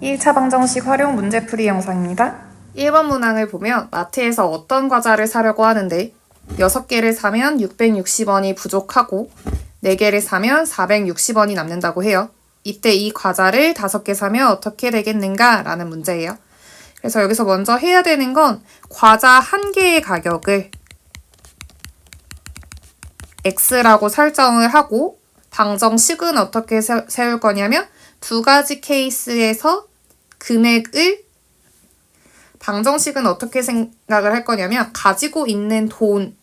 1차 방정식 활용 문제풀이 영상입니다. 1번 문항을 보면 마트에서 어떤 과자를 사려고 하는데 6개를 사면 660원이 부족하고 4개를 사면 460원이 남는다고 해요. 이때 이 과자를 5개 사면 어떻게 되겠는가? 라는 문제예요. 그래서 여기서 먼저 해야 되는 건 과자 1개의 가격을 X라고 설정을 하고 방정식은 어떻게 세울 거냐면 2가지 케이스에서 금액을 방정식은 어떻게 생각을 할 거냐면 가지고 있는 돈을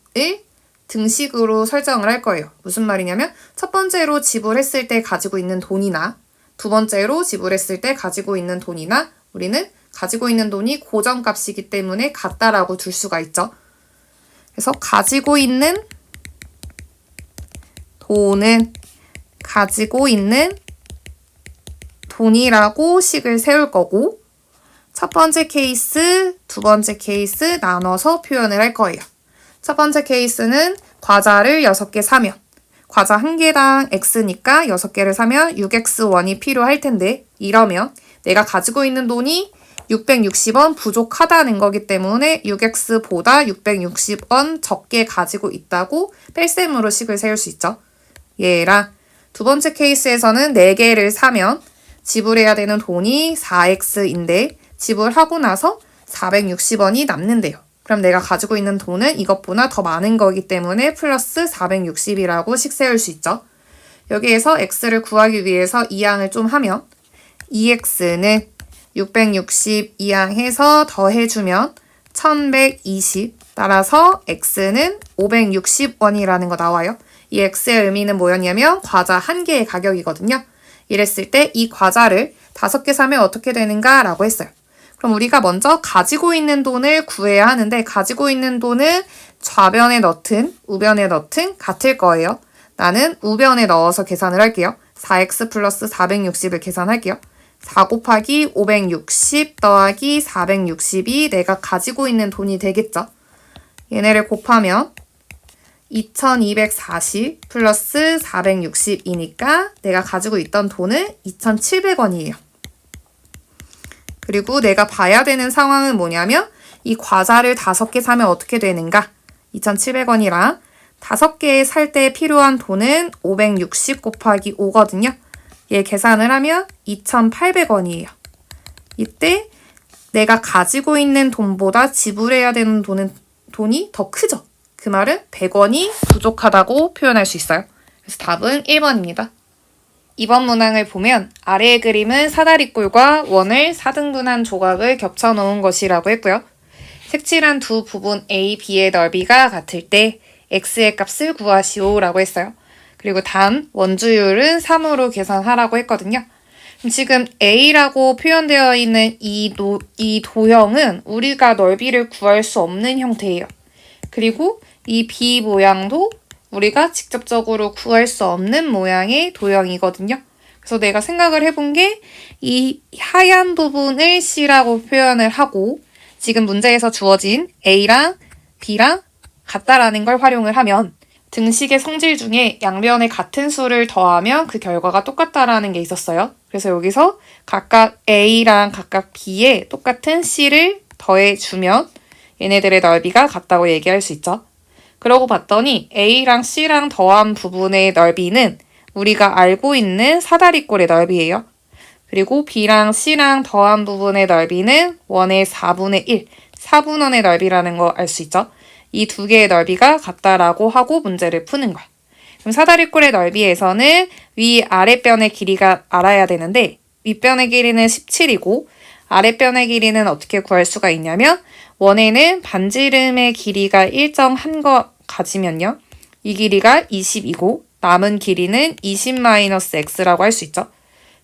등식으로 설정을 할 거예요. 무슨 말이냐면 첫 번째로 지불했을 때 가지고 있는 돈이나 두 번째로 지불했을 때 가지고 있는 돈이나 우리는 가지고 있는 돈이 고정값이기 때문에 같다라고 둘 수가 있죠. 그래서 가지고 있는 돈은 가지고 있는 돈이라고 식을 세울 거고 첫 번째 케이스, 두 번째 케이스 나눠서 표현을 할 거예요. 첫 번째 케이스는 과자를 6개 사면 과자 1개당 X니까 6개를 사면 6X1이 필요할 텐데 이러면 내가 가지고 있는 돈이 660원 부족하다는 거기 때문에 6X보다 660원 적게 가지고 있다고 뺄셈으로 식을 세울 수 있죠. 얘랑 두 번째 케이스에서는 4개를 사면 지불해야 되는 돈이 4X인데 지불하고 나서 460원이 남는데요. 그럼 내가 가지고 있는 돈은 이것보다 더 많은 거기 때문에 플러스 460이라고 식 세울 수 있죠. 여기에서 X를 구하기 위해서 이항을 좀 하면 2X는 660 이항해서 더해주면 1120 따라서 X는 560원이라는 거 나와요. 이 X의 의미는 뭐였냐면 과자 1개의 가격이거든요. 이랬을 때 이 과자를 5개 사면 어떻게 되는가 라고 했어요. 그럼 우리가 먼저 가지고 있는 돈을 구해야 하는데 가지고 있는 돈은 좌변에 넣든 우변에 넣든 같을 거예요. 나는 우변에 넣어서 계산을 할게요. 4x 플러스 460을 계산할게요. 4 곱하기 560 더하기 460이 내가 가지고 있는 돈이 되겠죠. 얘네를 곱하면 2240 플러스 460이니까 내가 가지고 있던 돈은 2700원이에요. 그리고 내가 봐야 되는 상황은 뭐냐면 이 과자를 5개 사면 어떻게 되는가? 2700원이랑 5개 살 때 필요한 돈은 560 곱하기 5거든요. 얘 계산을 하면 2800원이에요. 이때 내가 가지고 있는 돈보다 지불해야 되는 돈이 더 크죠? 그 말은 100원이 부족하다고 표현할 수 있어요. 그래서 답은 1번입니다. 2번 문항을 보면 아래의 그림은 사다리꼴과 원을 4등분한 조각을 겹쳐놓은 것이라고 했고요. 색칠한 두 부분 A, B의 넓이가 같을 때 X의 값을 구하시오 라고 했어요. 그리고 단 원주율은 3으로 계산하라고 했거든요. 그럼 지금 A라고 표현되어 있는 이 도형은 우리가 넓이를 구할 수 없는 형태예요. 그리고 이 B 모양도 우리가 직접적으로 구할 수 없는 모양의 도형이거든요. 그래서 내가 생각을 해본 게 이 하얀 부분을 C라고 표현을 하고 지금 문제에서 주어진 A랑 B랑 같다라는 걸 활용을 하면 등식의 성질 중에 양변에 같은 수를 더하면 그 결과가 똑같다라는 게 있었어요. 그래서 여기서 각각 A랑 각각 B에 똑같은 C를 더해주면 얘네들의 넓이가 같다고 얘기할 수 있죠. 그러고 봤더니 A랑 C랑 더한 부분의 넓이는 우리가 알고 있는 사다리꼴의 넓이예요. 그리고 B랑 C랑 더한 부분의 넓이는 원의 4분의 1, 4분원의 넓이라는 거 알 수 있죠. 이 두 개의 넓이가 같다라고 하고 문제를 푸는 거야. 그럼 사다리꼴의 넓이에서는 위 아랫변의 길이가 알아야 되는데 윗변의 길이는 17이고 아랫변의 길이는 어떻게 구할 수가 있냐면 원에는 반지름의 길이가 일정한 거 가지면요. 이 길이가 20이고 남은 길이는 20-x라고 할 수 있죠.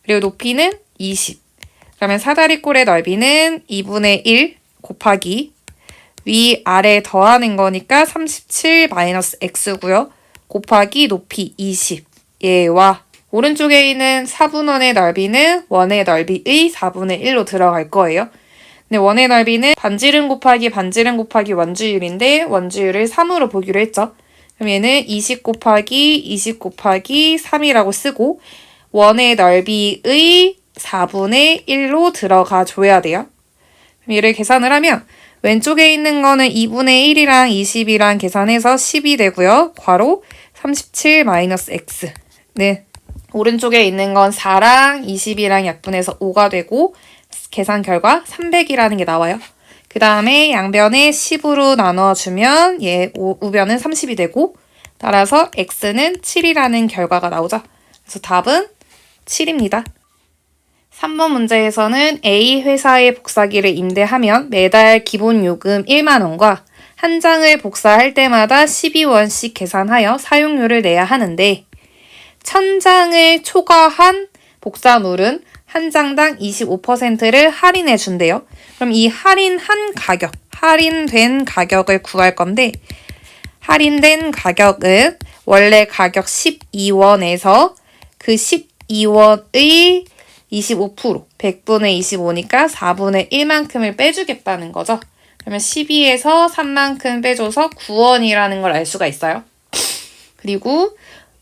그리고 높이는 20. 그러면 사다리꼴의 넓이는 2분의 1 곱하기 위, 아래 더하는 거니까 37-x고요. 곱하기 높이 20. 얘와 오른쪽에 있는 4분원의 넓이는 원의 넓이의 4분의 1로 들어갈 거예요. 근데 원의 넓이는 반지름 곱하기 원주율인데 원주율을 3으로 보기로 했죠. 그럼 얘는 20 곱하기 3이라고 쓰고 원의 넓이의 4분의 1로 들어가 줘야 돼요. 그럼 얘를 계산을 하면 왼쪽에 있는 거는 2분의 1이랑 20이랑 계산해서 10이 되고요. 괄호 37 마이너스 x. 네. 오른쪽에 있는 건 4랑 20이랑 약분해서 5가 되고 계산 결과 300이라는 게 나와요. 그 다음에 양변에 10으로 나눠주면 얘 우변은 30이 되고 따라서 x는 7이라는 결과가 나오죠. 그래서 답은 7입니다. 3번 문제에서는 A 회사의 복사기를 임대하면 매달 기본 요금 1만 원과 한 장을 복사할 때마다 12원씩 계산하여 사용료를 내야 하는데 1000장을 초과한 복사물은 한 장당 25%를 할인해 준대요. 그럼 이 할인된 가격을 구할 건데 할인된 가격은 원래 가격 12원에서 그 12원의 25%, 100분의 25니까 4분의 1만큼을 빼주겠다는 거죠. 그러면 12에서 3만큼 빼줘서 9원이라는 걸 알 수가 있어요. 그리고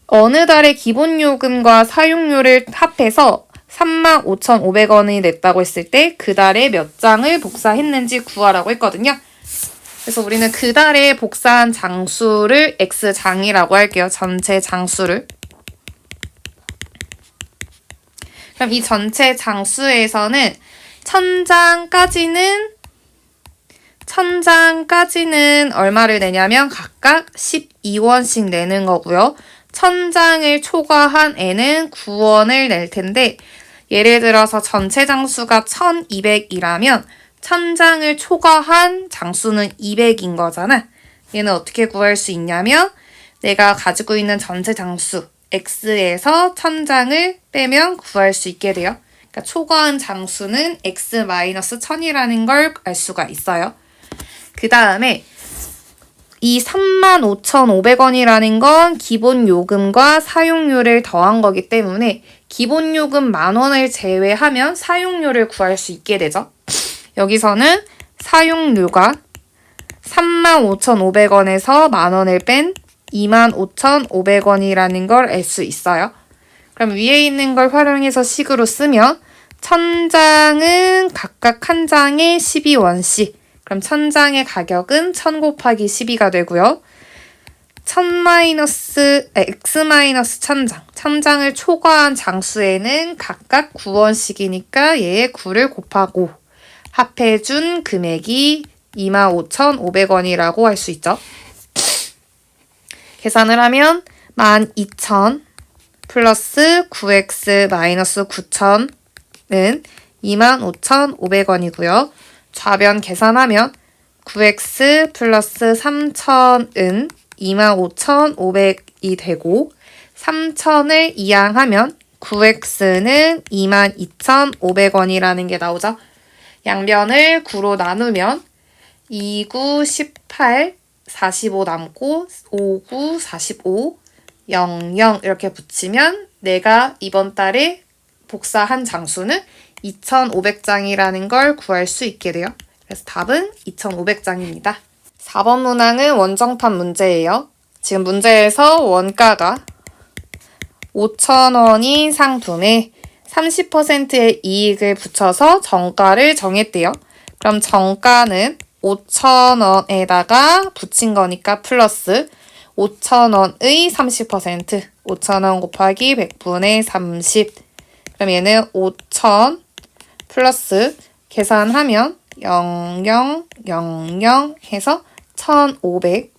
어느 달의 기본요금과 사용료를 합해서 35,500원이 냈다고 했을 때 그 달에 몇 장을 복사했는지 구하라고 했거든요. 그래서 우리는 그 달에 복사한 장수를 X장이라고 할게요. 전체 장수를. 그럼 이 전체 장수에서는 1000장까지는 얼마를 내냐면 각각 12원씩 내는 거고요. 1000장을 초과한 애는 9원을 낼 텐데 예를 들어서 전체 장수가 1200이라면 1000장을 초과한 장수는 200인 거잖아. 얘는 어떻게 구할 수 있냐면 내가 가지고 있는 전체 장수 x에서 1000장을 빼면 구할 수 있게 돼요. 그러니까 초과한 장수는 x-1000이라는 걸 알 수가 있어요. 그 다음에 이 35,500원이라는 건 기본 요금과 사용료를 더한 거기 때문에 기본 요금 10,000원을 제외하면 사용료를 구할 수 있게 되죠. 여기서는 사용료가 35,500원에서 10,000원을 뺀 25,500원이라는 걸 알 수 있어요. 그럼 위에 있는 걸 활용해서 식으로 쓰면 1000장은 각각 한 장에 12원씩. 그럼 1000장의 가격은 1000 곱하기 12가 되고요. x-1000장. 1000장을 초과한 장수에는 각각 9원씩이니까 얘의 9를 곱하고 합해준 금액이 25,500원이라고 할 수 있죠. 계산을 하면 12,000 플러스 9x 마이너스 9,000은 25,500원이고요. 좌변 계산하면 9x 플러스 3,000은 25,500이 되고 3,000을 이항하면 9x는 22,500원이라는 게 나오죠. 양변을 9로 나누면 2, 9, 18, 45 남고 5, 9, 45, 0, 0 이렇게 붙이면 내가 이번 달에 복사한 장수는 2,500장이라는 걸 구할 수 있게 돼요. 그래서 답은 2,500장입니다. 4번 문항은 원정판 문제예요. 지금 문제에서 원가가 5,000원인 상품에 30%의 이익을 붙여서 정가를 정했대요. 그럼 정가는 5,000원에다가 붙인 거니까 플러스 5,000원의 30%, 5,000원 곱하기 100분의 30. 그럼 얘는 5,000 플러스 계산하면 0000 해서 1,500.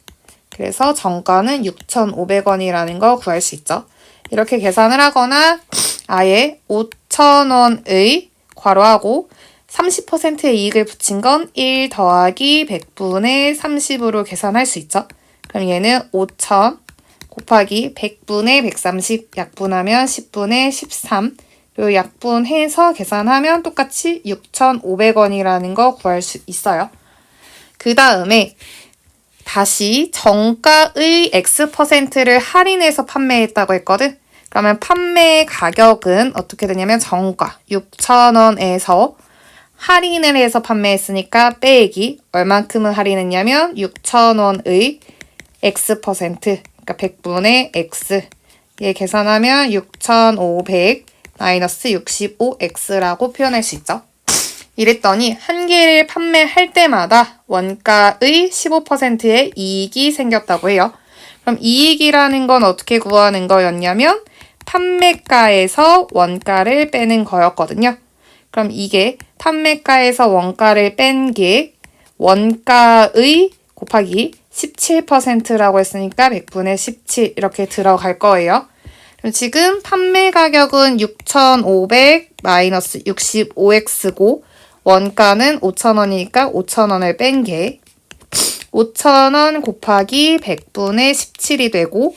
그래서 정가는 6,500원이라는 걸 구할 수 있죠. 이렇게 계산을 하거나 아예 5,000원의 괄호하고 30%의 이익을 붙인 건 1 더하기 100분의 30으로 계산할 수 있죠. 그럼 얘는 5,000 곱하기 100분의 130 약분하면 10분의 13 그리고 약분해서 계산하면 똑같이 6,500원이라는 거 구할 수 있어요. 그 다음에 다시 정가의 X%를 할인해서 판매했다고 했거든. 그러면 판매 가격은 어떻게 되냐면 정가 6,000원에서 할인을 해서 판매했으니까 빼기 얼만큼을 할인했냐면 6,000원의 X%, 그러니까 100분의 X 얘 계산하면 6,500 마이너스 65x라고 표현할 수 있죠. 이랬더니 한 개를 판매할 때마다 원가의 15%의 이익이 생겼다고 해요. 그럼 이익이라는 건 어떻게 구하는 거였냐면 판매가에서 원가를 빼는 거였거든요. 그럼 이게 판매가에서 원가를 뺀 게 원가의 곱하기 17%라고 했으니까 100분의 17 이렇게 들어갈 거예요. 그럼 지금 판매 가격은 6,500 마이너스 65x고 원가는 5,000원이니까 5,000원을 뺀 게 5,000원 곱하기 100분의 17이 되고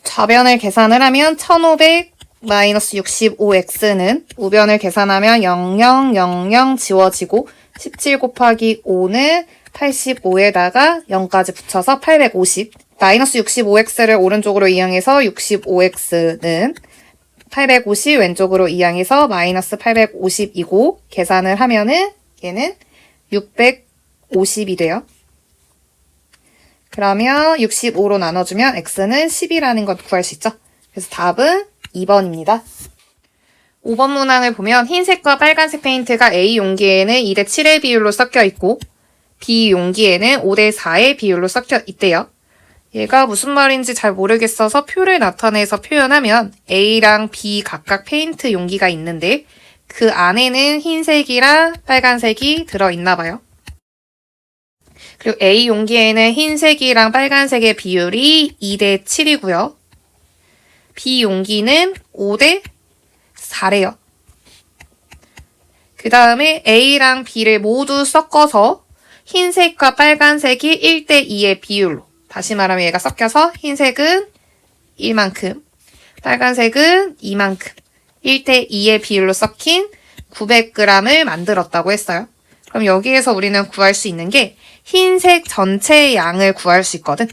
좌변을 계산을 하면 1,500 마이너스 65x는 우변을 계산하면 0000 지워지고 17 곱하기 5는 85에다가 0까지 붙여서 850 마이너스 65x를 오른쪽으로 이항해서 65x는 850 왼쪽으로 이항해서 마이너스 850이고 계산을 하면은 얘는 650이 돼요. 그러면 65로 나눠주면 x는 10이라는 걸 구할 수 있죠. 그래서 답은 2번입니다. 5번 문항을 보면 흰색과 빨간색 페인트가 A 용기에는 2대 7의 비율로 섞여 있고 B 용기에는 5대 4의 비율로 섞여 있대요. 얘가 무슨 말인지 잘 모르겠어서 표를 나타내서 표현하면 A랑 B 각각 페인트 용기가 있는데 그 안에는 흰색이랑 빨간색이 들어있나 봐요. 그리고 A 용기에는 흰색이랑 빨간색의 비율이 2대 7이고요. B 용기는 5대 4래요. 그 다음에 A랑 B를 모두 섞어서 흰색과 빨간색이 1대 2의 비율로 다시 말하면 얘가 섞여서 흰색은 1만큼, 빨간색은 2만큼 1대 2의 비율로 섞인 900g을 만들었다고 했어요. 그럼 여기에서 우리는 구할 수 있는 게 흰색 전체의 양을 구할 수 있거든.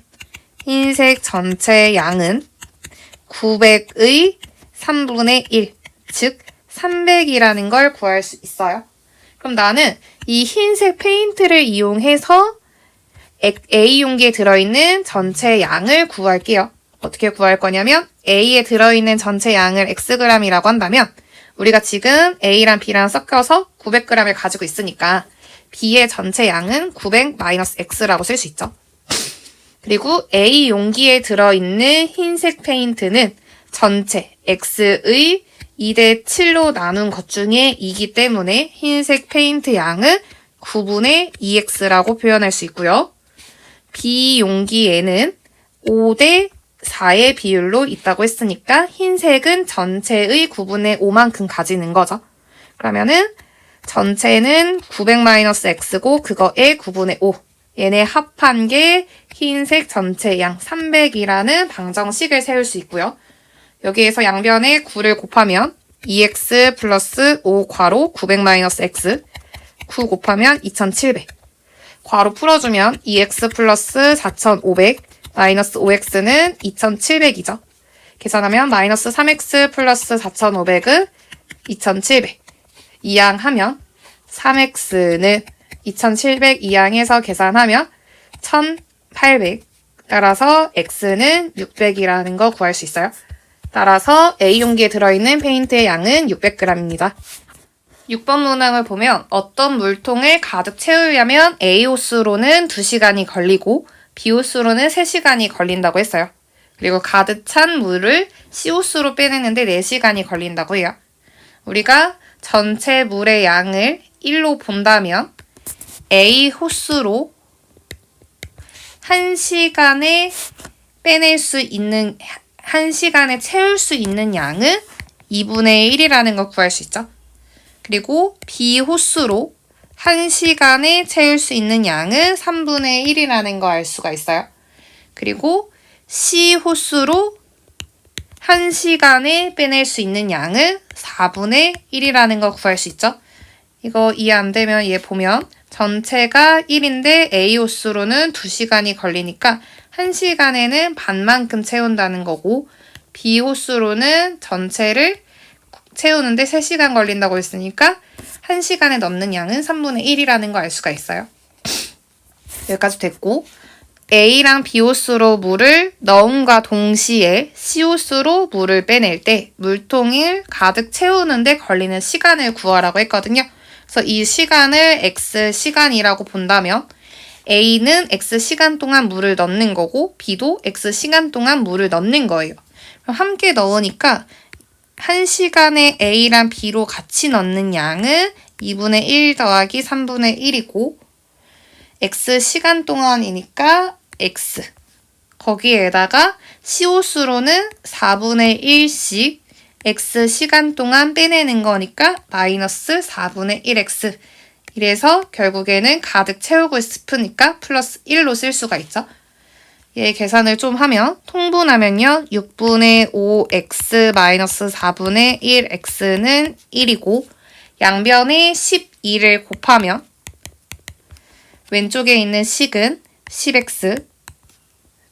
흰색 전체의 양은 900의 3분의 1, 즉 300이라는 걸 구할 수 있어요. 그럼 나는 이 흰색 페인트를 이용해서 A 용기에 들어있는 전체 양을 구할게요. 어떻게 구할 거냐면 A에 들어있는 전체 양을 xg이라고 한다면 우리가 지금 A랑 B랑 섞여서 900g을 가지고 있으니까 B의 전체 양은 900-x라고 쓸 수 있죠. 그리고 A 용기에 들어있는 흰색 페인트는 전체 x의 2대 7로 나눈 것 중에 2기 때문에 흰색 페인트 양은 9분의 2x라고 표현할 수 있고요. B 용기에는 5대 4의 비율로 있다고 했으니까 흰색은 전체의 9분의 5만큼 가지는 거죠. 그러면은 전체는 900-x고 그거의 9분의 5. 얘네 합한 게 흰색 전체 양 300이라는 방정식을 세울 수 있고요. 여기에서 양변에 9를 곱하면 2x 플러스 5 괄호 900-x 9 곱하면 2700 괄호 풀어주면 2x 플러스 4500 마이너스 5x는 2700이죠. 계산하면 마이너스 3x 플러스 4500은 2700 이항하면 3x는 2700 이항해서 계산하면 1800 따라서 x는 600이라는 거 구할 수 있어요. 따라서 A 용기에 들어있는 페인트의 양은 600g입니다. 6번 문항을 보면 어떤 물통을 가득 채우려면 A 호수로는 2시간이 걸리고 B 호수로는 3시간이 걸린다고 했어요. 그리고 가득 찬 물을 C 호수로 빼내는데 4시간이 걸린다고 해요. 우리가 전체 물의 양을 1로 본다면 A 호수로 1시간에 빼낼 수 있는 1시간에 채울 수 있는 양은 2분의 1이라는 걸 구할 수 있죠. 그리고 B 호수로 1시간에 채울 수 있는 양은 3분의 1이라는 걸 알 수가 있어요. 그리고 C 호수로 1시간에 빼낼 수 있는 양은 4분의 1이라는 걸 구할 수 있죠. 이거 이해 안 되면 얘 보면 전체가 1인데 A 호수로는 2시간이 걸리니까 1시간에는 반만큼 채운다는 거고 B 호수로는 전체를 채우는데 3시간 걸린다고 했으니까 1시간에 넣는 양은 3분의 1이라는 걸 알 수가 있어요. 여기까지 됐고 A랑 B호수로 물을 넣음과 동시에 C호수로 물을 빼낼 때 물통을 가득 채우는데 걸리는 시간을 구하라고 했거든요. 그래서 이 시간을 X시간이라고 본다면 A는 X시간 동안 물을 넣는 거고 B도 X시간 동안 물을 넣는 거예요. 그럼 함께 넣으니까 1시간에 A랑 B로 같이 넣는 양은 2분의 1 더하기 3분의 1이고 X시간 동안이니까 X. 거기에다가 C호수로는 4분의 1씩 X시간 동안 빼내는 거니까 마이너스 4분의 1X. 이래서 결국에는 가득 채우고 싶으니까 플러스 1로 쓸 수가 있죠. 얘 계산을 좀 하면 통분하면요. 6분의 5x 마이너스 4분의 1x는 1이고 양변에 12를 곱하면 왼쪽에 있는 식은 10x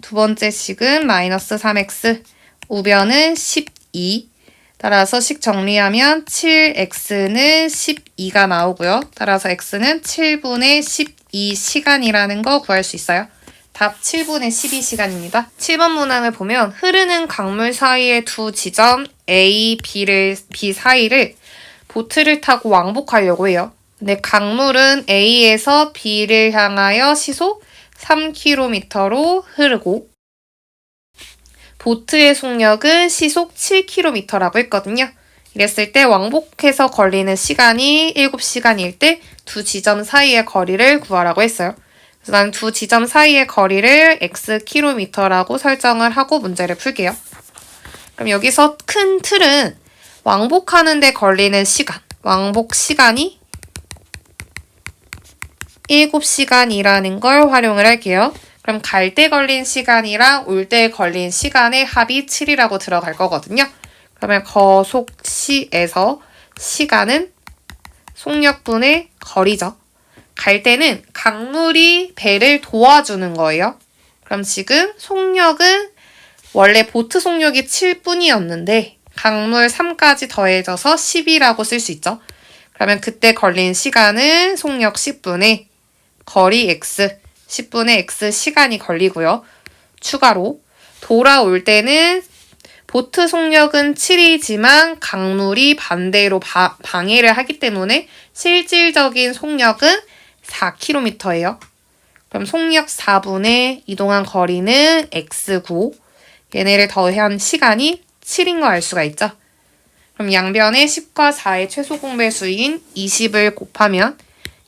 두 번째 식은 마이너스 3x 우변은 12 따라서 식 정리하면 7x는 12가 나오고요. 따라서 x는 7분의 12시간이라는 거 구할 수 있어요. 답 7분의 12시간입니다. 7번 문항을 보면 흐르는 강물 사이의 두 지점 A, B 사이를 보트를 타고 왕복하려고 해요. 근데 강물은 A에서 B를 향하여 시속 3km로 흐르고 보트의 속력은 시속 7km라고 했거든요. 이랬을 때 왕복해서 걸리는 시간이 7시간일 때 두 지점 사이의 거리를 구하라고 했어요. 그래서 난 두 지점 사이의 거리를 xkm라고 설정을 하고 문제를 풀게요. 그럼 여기서 큰 틀은 왕복하는 데 걸리는 시간, 왕복 시간이 7시간이라는 걸 활용을 할게요. 그럼 갈 때 걸린 시간이랑 올 때 걸린 시간의 합이 7이라고 들어갈 거거든요. 그러면 거속시에서 시간은 속력분의 거리죠. 갈 때는 강물이 배를 도와주는 거예요. 그럼 지금 속력은 원래 보트 속력이 7분이었는데 강물 3까지 더해져서 10이라고 쓸 수 있죠. 그러면 그때 걸린 시간은 속력 10분의 거리 x, 10분의 x 시간이 걸리고요. 추가로 돌아올 때는 보트 속력은 7이지만 강물이 반대로 방해를 하기 때문에 실질적인 속력은 4km예요. 그럼 속력 4분의 이동한 거리는 x고 얘네를 더한 시간이 7인 거 알 수가 있죠. 그럼 양변에 10과 4의 최소 공배수인 20을 곱하면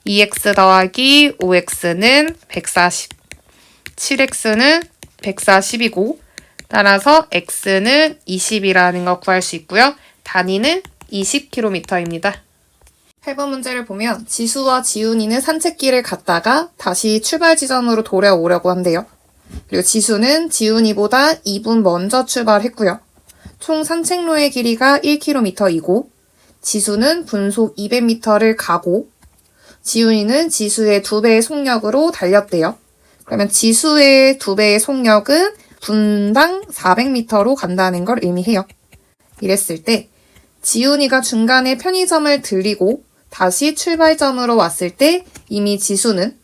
2x 더하기 5x는 140, 7x는 140이고 따라서 x는 20이라는 거 구할 수 있고요. 단위는 20km입니다. 8번 문제를 보면 지수와 지훈이는 산책길을 갔다가 다시 출발 지점으로 돌아오려고 한대요. 그리고 지수는 지훈이보다 2분 먼저 출발했고요. 총 산책로의 길이가 1km이고 지수는 분속 200m를 가고 지훈이는 지수의 2배의 속력으로 달렸대요. 그러면 지수의 2배의 속력은 분당 400m로 간다는 걸 의미해요. 이랬을 때 지훈이가 중간에 편의점을 들리고 다시 출발점으로 왔을 때 이미 지수는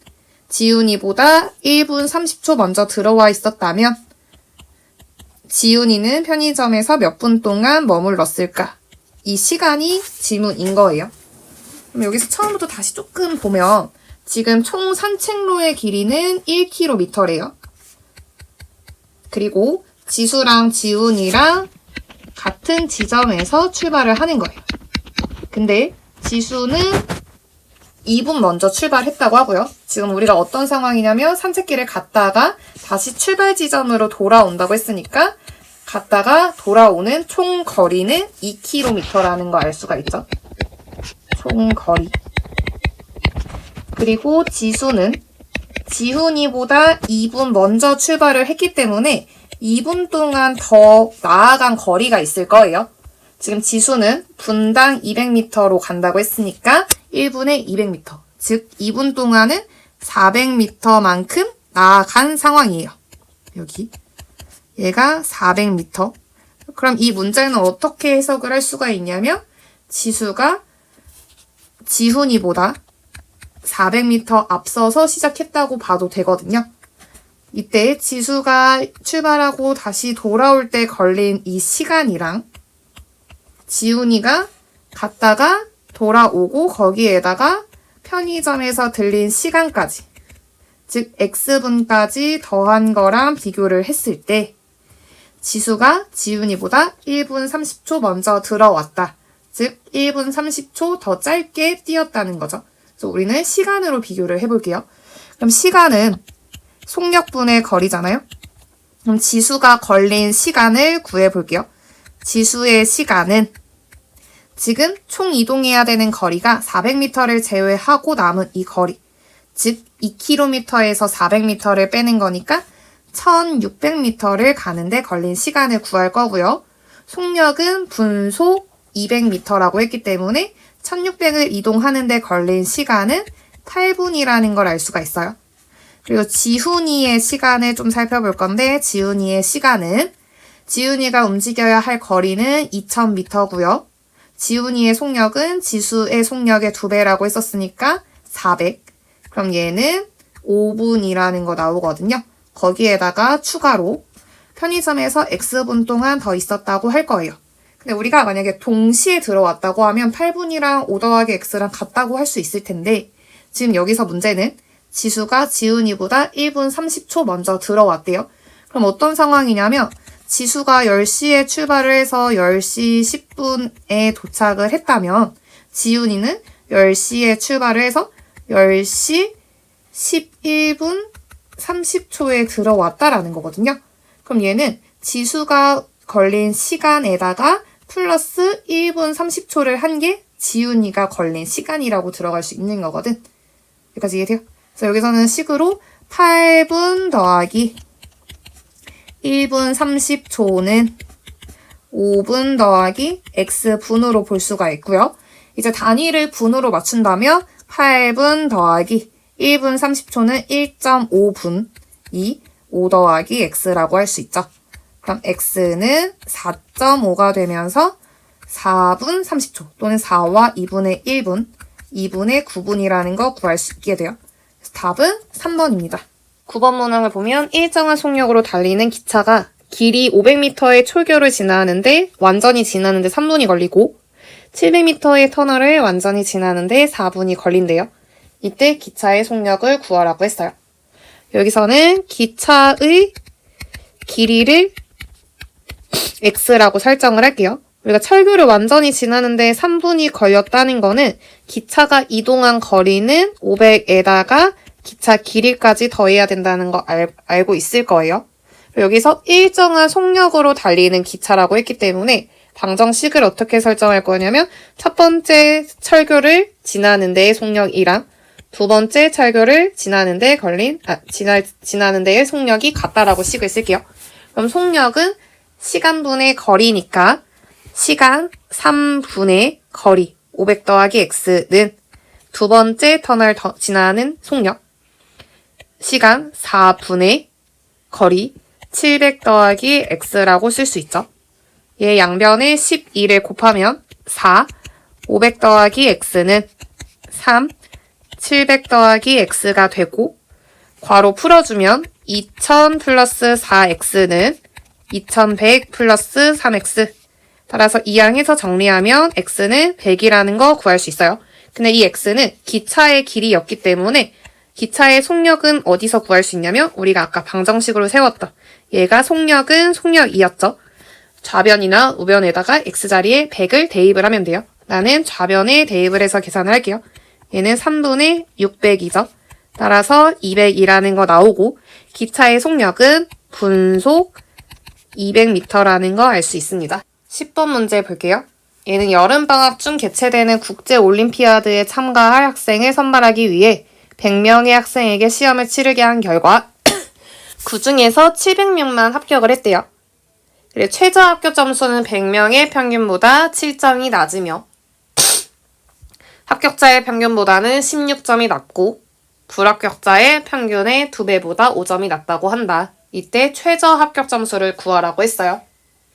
지훈이보다 1분 30초 먼저 들어와 있었다면 지훈이는 편의점에서 몇 분 동안 머물렀을까? 이 시간이 질문인 거예요. 그럼 여기서 처음부터 다시 조금 보면 지금 총 산책로의 길이는 1km래요. 그리고 지수랑 지훈이랑 같은 지점에서 출발을 하는 거예요. 근데 지수는 2분 먼저 출발했다고 하고요. 지금 우리가 어떤 상황이냐면 산책길을 갔다가 다시 출발 지점으로 돌아온다고 했으니까 갔다가 돌아오는 총 거리는 2km라는 거 알 수가 있죠. 총 거리. 그리고 지수는 지훈이보다 2분 먼저 출발을 했기 때문에 2분 동안 더 나아간 거리가 있을 거예요. 지금 지수는 분당 200m로 간다고 했으니까 1분에 200m. 즉 2분 동안은 400m만큼 나아간 상황이에요. 여기. 얘가 400m. 그럼 이 문제는 어떻게 해석을 할 수가 있냐면 지수가 지훈이보다 400m 앞서서 시작했다고 봐도 되거든요. 이때 지수가 출발하고 다시 돌아올 때 걸린 이 시간이랑 지훈이가 갔다가 돌아오고 거기에다가 편의점에서 들린 시간까지, 즉 X분까지 더한 거랑 비교를 했을 때 지수가 지훈이보다 1분 30초 먼저 들어왔다. 즉 1분 30초 더 짧게 뛰었다는 거죠. 그래서 우리는 시간으로 비교를 해볼게요. 그럼 시간은 속력분의 거리잖아요. 그럼 지수가 걸린 시간을 구해볼게요. 지수의 시간은 지금 총 이동해야 되는 거리가 400m를 제외하고 남은 이 거리, 즉 2km에서 400m를 빼는 거니까 1600m를 가는데 걸린 시간을 구할 거고요. 속력은 분속 200m라고 했기 때문에 1600을 이동하는데 걸린 시간은 8분이라는 걸 알 수가 있어요. 그리고 지훈이의 시간을 좀 살펴볼 건데 지훈이의 시간은 지훈이가 움직여야 할 거리는 2000m고요. 지훈이의 속력은 지수의 속력의 2배라고 했었으니까 400. 그럼 얘는 5분이라는 거 나오거든요. 거기에다가 추가로 편의점에서 X분 동안 더 있었다고 할 거예요. 근데 우리가 만약에 동시에 들어왔다고 하면 8분이랑 5 더하기 X랑 같다고 할 수 있을 텐데 지금 여기서 문제는 지수가 지훈이보다 1분 30초 먼저 들어왔대요. 그럼 어떤 상황이냐면 지수가 10시에 출발을 해서 10시 10분에 도착을 했다면 지훈이는 10시에 출발을 해서 10시 11분 30초에 들어왔다라는 거거든요. 그럼 얘는 지수가 걸린 시간에다가 플러스 1분 30초를 한 게 지훈이가 걸린 시간이라고 들어갈 수 있는 거거든. 여기까지 이해돼요? 그래서 여기서는 식으로 8분 더하기 1분 30초는 5분 더하기 X분으로 볼 수가 있고요. 이제 단위를 분으로 맞춘다면 8분 더하기 1분 30초는 1.5분이 5 더하기 X라고 할 수 있죠. 그럼 X는 4.5가 되면서 4분 30초 또는 4와 2분의 1분, 2분의 9분이라는 거 구할 수 있게 돼요. 그래서 답은 3번입니다. 9번 문항을 보면 일정한 속력으로 달리는 기차가 길이 500m의 철교를 지나는데 완전히 지나는데 3분이 걸리고 700m의 터널을 완전히 지나는데 4분이 걸린대요. 이때 기차의 속력을 구하라고 했어요. 여기서는 기차의 길이를 X라고 설정을 할게요. 우리가 철교를 완전히 지나는데 3분이 걸렸다는 거는 기차가 이동한 거리는 500에다가 기차 길이까지 더해야 된다는 거 알고 있을 거예요. 여기서 일정한 속력으로 달리는 기차라고 했기 때문에 방정식을 어떻게 설정할 거냐면 첫 번째 철교를 지나는 데의 속력이랑 두 번째 철교를 지나는 데 지나는 데의 속력이 같다라고 식을 쓸게요. 그럼 속력은 시간분의 거리니까 시간 3분의 거리 500 더하기 X는 두 번째 터널 지나는 속력 시간 4분의 거리 700 더하기 X라고 쓸 수 있죠. 얘 양변에 12를 곱하면 4, 500 더하기 X는 3, 700 더하기 X가 되고 괄호 풀어주면 2000 플러스 4X는 2100 플러스 3X 따라서 이항해서 정리하면 X는 100이라는 거 구할 수 있어요. 근데 이 X는 기차의 길이였기 때문에 기차의 속력은 어디서 구할 수 있냐면 우리가 아까 방정식으로 세웠던 얘가 속력은 속력이었죠. 좌변이나 우변에다가 X자리에 100을 대입을 하면 돼요. 나는 좌변에 대입을 해서 계산을 할게요. 얘는 3분의 600이죠. 따라서 200이라는 거 나오고 기차의 속력은 분속 200m라는 거 알 수 있습니다. 10번 문제 볼게요. 얘는 여름방학 중 개최되는 국제올림피아드에 참가할 학생을 선발하기 위해 100명의 학생에게 시험을 치르게 한 결과 그 중에서 700명만 합격을 했대요. 그리고 최저 합격 점수는 100명의 평균보다 7점이 낮으며 합격자의 평균보다는 16점이 낮고 불합격자의 평균의 2배보다 5점이 낮다고 한다. 이때 최저 합격 점수를 구하라고 했어요.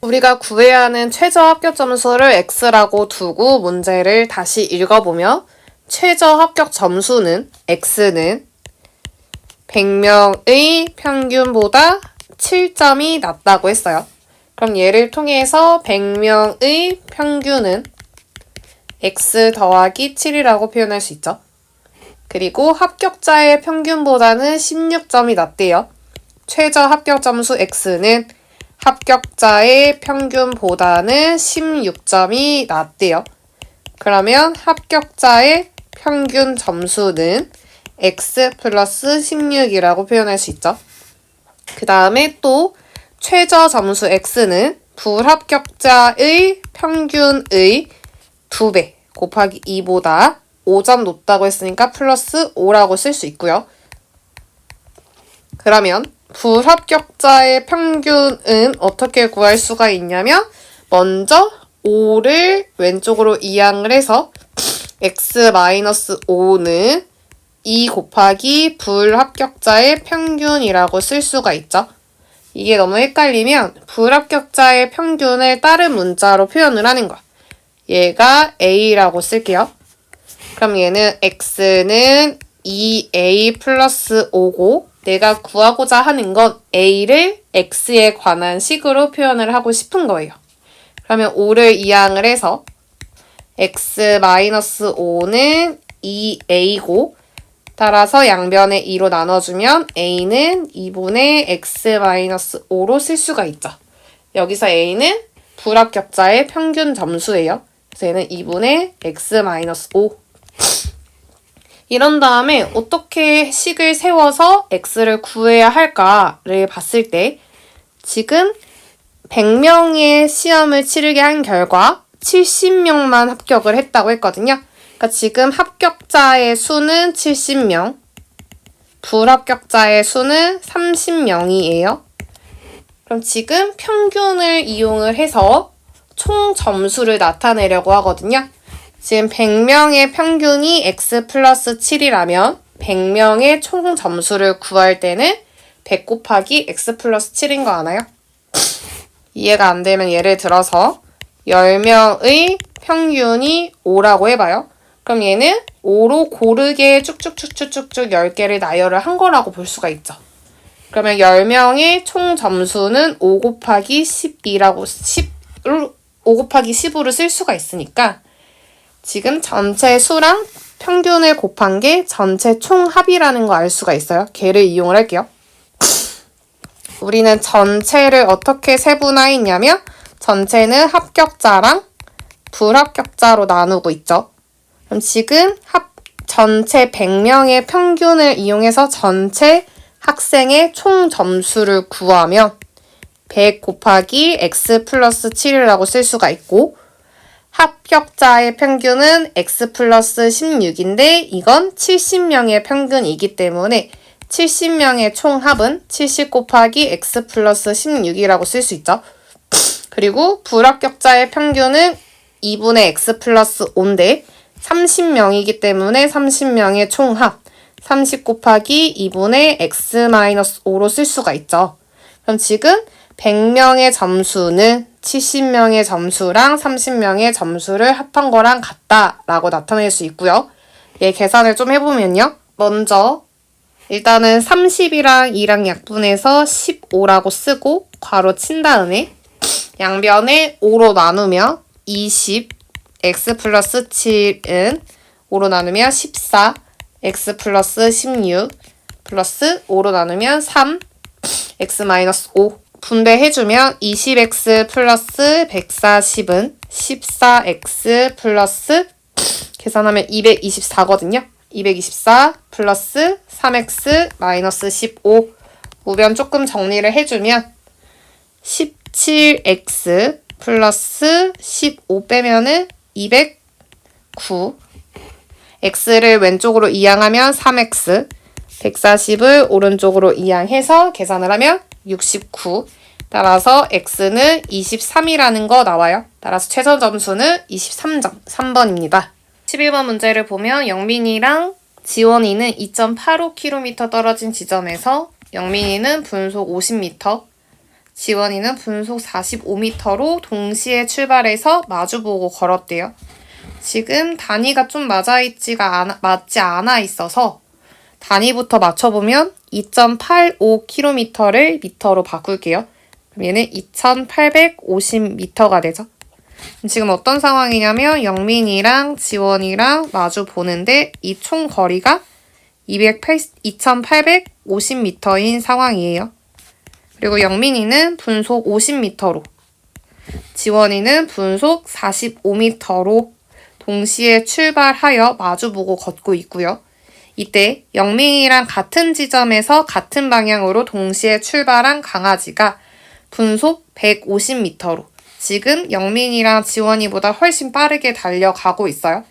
우리가 구해야 하는 최저 합격 점수를 X라고 두고 문제를 다시 읽어보면 최저 합격 점수는 X는 100명의 평균보다 7점이 낮다고 했어요. 그럼 얘를 통해서 100명의 평균은 x 더하기 7이라고 표현할 수 있죠. 그리고 합격자의 평균보다는 16점이 낮대요. 최저 합격 점수 x는 합격자의 평균보다는 16점이 낮대요. 그러면 합격자의 평균 점수는 x 플러스 16이라고 표현할 수 있죠. 그 다음에 또 최저 점수 x는 불합격자의 평균의 2배 곱하기 2보다 5점 높다고 했으니까 플러스 5라고 쓸 수 있고요. 그러면 불합격자의 평균은 어떻게 구할 수가 있냐면 먼저 5를 왼쪽으로 이항을 해서 x-5는 2 곱하기 불합격자의 평균이라고 쓸 수가 있죠. 이게 너무 헷갈리면 불합격자의 평균을 다른 문자로 표현을 하는 거야. 얘가 a라고 쓸게요. 그럼 얘는 x는 2a 플러스 5고 내가 구하고자 하는 건 a를 x에 관한 식으로 표현을 하고 싶은 거예요. 그러면 5를 이항을 해서 x-5는 2a고 따라서 양변에 2로 나눠주면 a는 2분의 x-5로 쓸 수가 있죠. 여기서 a는 불합격자의 평균 점수예요. 그래서 얘는 2분의 x-5. 이런 다음에 어떻게 식을 세워서 x를 구해야 할까를 봤을 때 지금 100명의 시험을 치르게 한 결과 70명만 합격을 했다고 했거든요. 그러니까 지금 합격자의 수는 70명, 불합격자의 수는 30명이에요. 그럼 지금 평균을 이용을 해서 총 점수를 나타내려고 하거든요. 지금 100명의 평균이 x 플러스 7이라면 100명의 총 점수를 구할 때는 100 곱하기 x 플러스 7인 거 아나요? 이해가 안 되면 예를 들어서 10명의 평균이 5라고 해봐요. 그럼 얘는 5로 고르게 쭉쭉쭉쭉쭉 10개를 나열을 한 거라고 볼 수가 있죠. 그러면 10명의 총 점수는 5 곱하기 5 곱하기 15를 쓸 수가 있으니까 지금 전체 수랑 평균을 곱한 게 전체 총 합이라는 거 알 수가 있어요. 걔를 이용을 할게요. 우리는 전체를 어떻게 세분화했냐면 전체는 합격자랑 불합격자로 나누고 있죠. 그럼 지금 전체 100명의 평균을 이용해서 전체 학생의 총 점수를 구하면 100 곱하기 x 플러스 7이라고 쓸 수가 있고 합격자의 평균은 x 플러스 16인데 이건 70명의 평균이기 때문에 70명의 총합은 70 곱하기 x 플러스 16이라고 쓸 수 있죠. 그리고 불합격자의 평균은 2분의 x 플러스 5인데 30명이기 때문에 30명의 총합 30 곱하기 2분의 x-5로 쓸 수가 있죠. 그럼 지금 100명의 점수는 70명의 점수랑 30명의 점수를 합한 거랑 같다라고 나타낼 수 있고요. 얘 계산을 좀 해보면요. 먼저 일단은 30이랑 2랑 약분해서 15라고 쓰고 괄호 친 다음에 양변에 5로 나누면 20, x 플러스 7은 5로 나누면 14, x 플러스 16 플러스 5로 나누면 3, x 마이너스 5 분배해주면 20x 플러스 140은 14x 플러스 계산하면 224거든요. 224 플러스 3x 마이너스 15 우변 조금 정리를 해주면 17x 플러스 15 빼면은 209 x를 왼쪽으로 이항하면 3x 140을 오른쪽으로 이항해서 계산을 하면 69 따라서 x는 23이라는 거 나와요. 따라서 최저 점수는 23점 3번입니다. 11번 문제를 보면 영민이랑 지원이는 2.85km 떨어진 지점에서 영민이는 분속 50m, 지원이는 분속 45m로 동시에 출발해서 마주보고 걸었대요. 지금 단위가 좀 맞지 않아 있어서 단위부터 맞춰보면 2.85km를 미터로 바꿀게요. 그럼 얘는 2,850m가 되죠. 지금 어떤 상황이냐면 영민이랑 지원이랑 마주 보는데 이 총 거리가 2,850m인 상황이에요. 그리고 영민이는 분속 50m로, 지원이는 분속 45m로 동시에 출발하여 마주보고 걷고 있고요. 이때 영민이랑 같은 지점에서 같은 방향으로 동시에 출발한 강아지가 분속 150m로 지금 영민이랑 지원이보다 훨씬 빠르게 달려가고 있어요.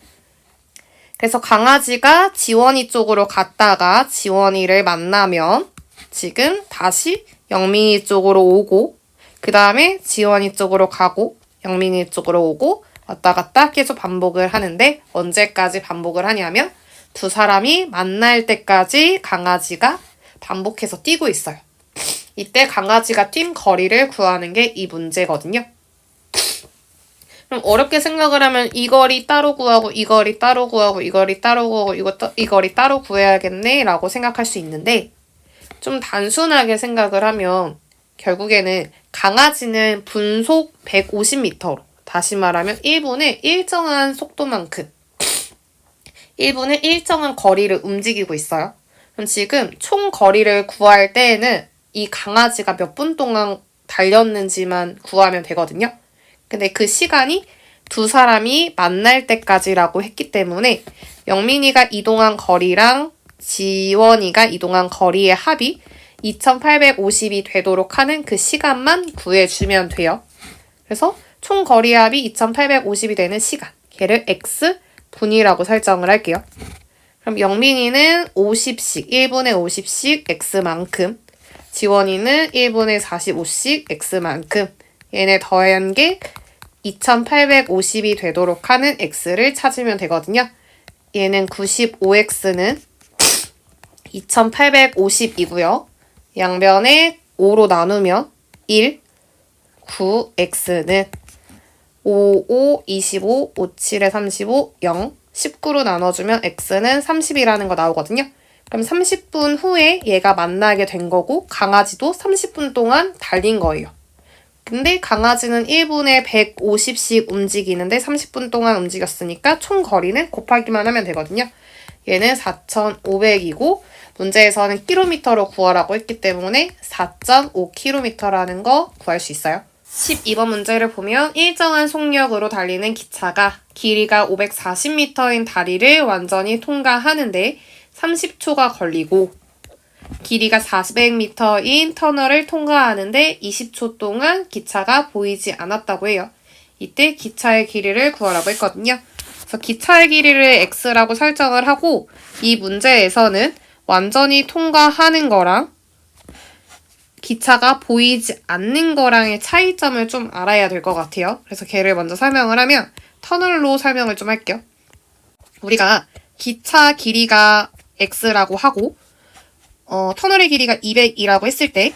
그래서 강아지가 지원이 쪽으로 갔다가 지원이를 만나면 지금 다시 영민이 쪽으로 오고 그 다음에 지원이 쪽으로 가고 영민이 쪽으로 오고 왔다 갔다 계속 반복을 하는데 언제까지 반복을 하냐면 두 사람이 만날 때까지 강아지가 반복해서 뛰고 있어요. 이때 강아지가 뛴 거리를 구하는 게 이 문제거든요. 그럼 어렵게 생각을 하면 이 거리 따로 구하고 이 거리 따로 구하고 이 거리 따로 구하고 이 거리 따로 구해야겠네 라고 생각할 수 있는데 좀 단순하게 생각을 하면 결국에는 강아지는 분속 150m로 다시 말하면 1분에 일정한 속도만큼 1분에 일정한 거리를 움직이고 있어요. 그럼 지금 총 거리를 구할 때에는 이 강아지가 몇 분 동안 달렸는지만 구하면 되거든요. 근데 그 시간이 두 사람이 만날 때까지라고 했기 때문에 영민이가 이동한 거리랑 지원이가 이동한 거리의 합이 2,850이 되도록 하는 그 시간만 구해주면 돼요. 그래서 총 거리 합이 2,850이 되는 시간, 걔를 x분이라고 설정을 할게요. 그럼 영민이는 50씩, 1분에 50씩 x만큼, 지원이는 1분에 45씩 x만큼, 얘네 더한 게 2,850이 되도록 하는 x를 찾으면 되거든요. 얘는 95x는 2,850이고요. 양변에 5로 나누면 1, 9x는 5, 5, 25, 5, 7에 35, 0, 19로 나눠주면 x는 30이라는 거 나오거든요. 그럼 30분 후에 얘가 만나게 된 거고 강아지도 30분 동안 달린 거예요. 근데 강아지는 1분에 150씩 움직이는데 30분 동안 움직였으니까 총 거리는 곱하기만 하면 되거든요. 얘는 4,500이고 문제에서는 킬로미터로 구하라고 했기 때문에 4.5km라는 거 구할 수 있어요. 12번 문제를 보면 일정한 속력으로 달리는 기차가 길이가 540m인 다리를 완전히 통과하는데 30초가 걸리고 길이가 400m인 터널을 통과하는데 20초 동안 기차가 보이지 않았다고 해요. 이때 기차의 길이를 구하라고 했거든요. 그래서 기차의 길이를 x라고 설정을 하고 이 문제에서는 완전히 통과하는 거랑 기차가 보이지 않는 거랑의 차이점을 좀 알아야 될 것 같아요. 그래서 걔를 먼저 설명을 하면 터널로 설명을 좀 할게요. 우리가 기차 길이가 x라고 하고 터널의 길이가 200이라고 했을 때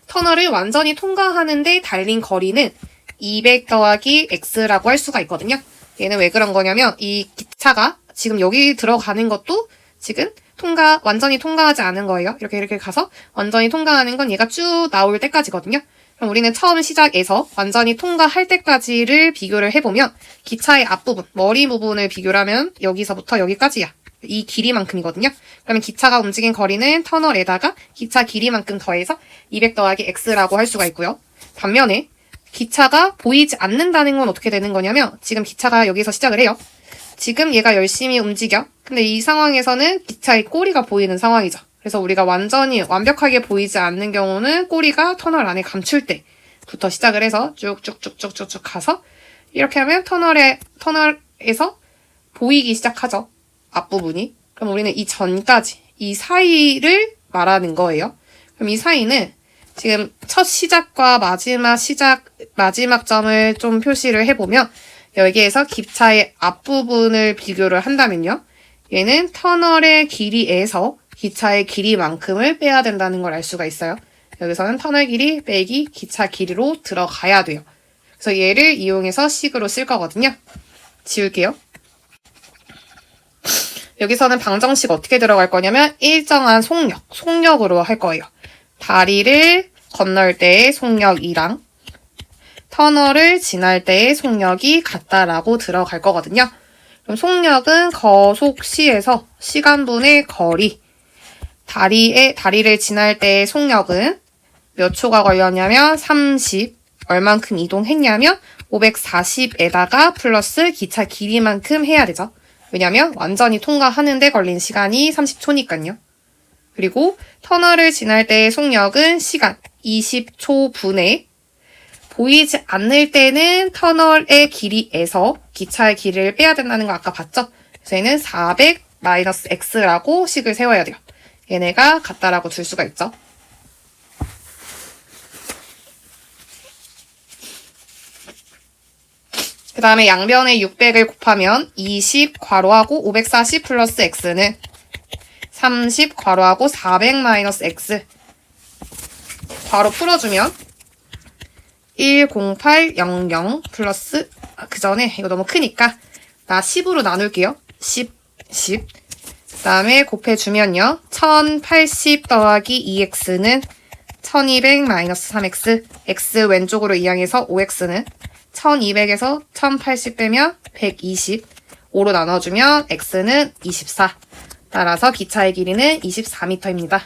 터널을 완전히 통과하는데 달린 거리는 200 더하기 x라고 할 수가 있거든요. 얘는 왜 그런 거냐면 이 기차가 지금 여기 들어가는 것도 지금 완전히 통과하지 않은 거예요. 이렇게 가서 완전히 통과하는 건 얘가 쭉 나올 때까지거든요. 그럼 우리는 처음 시작에서 완전히 통과할 때까지를 비교를 해보면 기차의 앞부분, 머리 부분을 비교를 하면 여기서부터 여기까지야. 이 길이만큼이거든요. 그러면 기차가 움직인 거리는 터널에다가 기차 길이만큼 더해서 200 더하기 x라고 할 수가 있고요. 반면에 기차가 보이지 않는다는 건 어떻게 되는 거냐면 지금 기차가 여기서 시작을 해요. 지금 얘가 열심히 움직여. 근데 이 상황에서는 기차의 꼬리가 보이는 상황이죠. 그래서 우리가 완벽하게 보이지 않는 경우는 꼬리가 터널 안에 감출 때부터 시작을 해서 쭉쭉쭉쭉쭉 가서 이렇게 하면 터널에서 보이기 시작하죠. 앞부분이. 그럼 우리는 이 전까지, 이 사이를 말하는 거예요. 그럼 이 사이는 지금 첫 시작과 마지막 점을 좀 표시를 해보면 여기에서 기차의 앞부분을 비교를 한다면요. 얘는 터널의 길이에서 기차의 길이만큼을 빼야 된다는 걸 알 수가 있어요. 여기서는 터널 길이 빼기 기차 길이로 들어가야 돼요. 그래서 얘를 이용해서 식으로 쓸 거거든요. 지울게요. 여기서는 방정식 어떻게 들어갈 거냐면 일정한 속력으로 할 거예요. 다리를 건널 때의 속력이랑 터널을 지날 때의 속력이 같다라고 들어갈 거거든요. 그럼 속력은 거속시에서 시간분의 거리, 다리를 지날 때의 속력은 몇 초가 걸렸냐면 30, 얼만큼 이동했냐면 540에다가 플러스 기차 길이만큼 해야 되죠. 왜냐면 완전히 통과하는데 걸린 시간이 30초니까요. 그리고 터널을 지날 때의 속력은 시간 20초 분에 보이지 않을 때는 터널의 길이에서 기차의 길이를 빼야 된다는 거 아까 봤죠? 그래서 얘는 400 마이너스 x라고 식을 세워야 돼요. 얘네가 같다라고 줄 수가 있죠. 그 다음에 양변에 600을 곱하면 20 괄호하고 540 플러스 x는 30 괄호하고 400 마이너스 x 괄호 풀어주면 10800 플러스 그 전에 이거 너무 크니까 나 10으로 나눌게요. 10 그 다음에 곱해주면요. 1080 더하기 2x는 1200 마이너스 3x x 왼쪽으로 이항해서 5x는 1200에서 1080 빼면 120 5로 나눠주면 x는 24 따라서 기차의 길이는 24m입니다.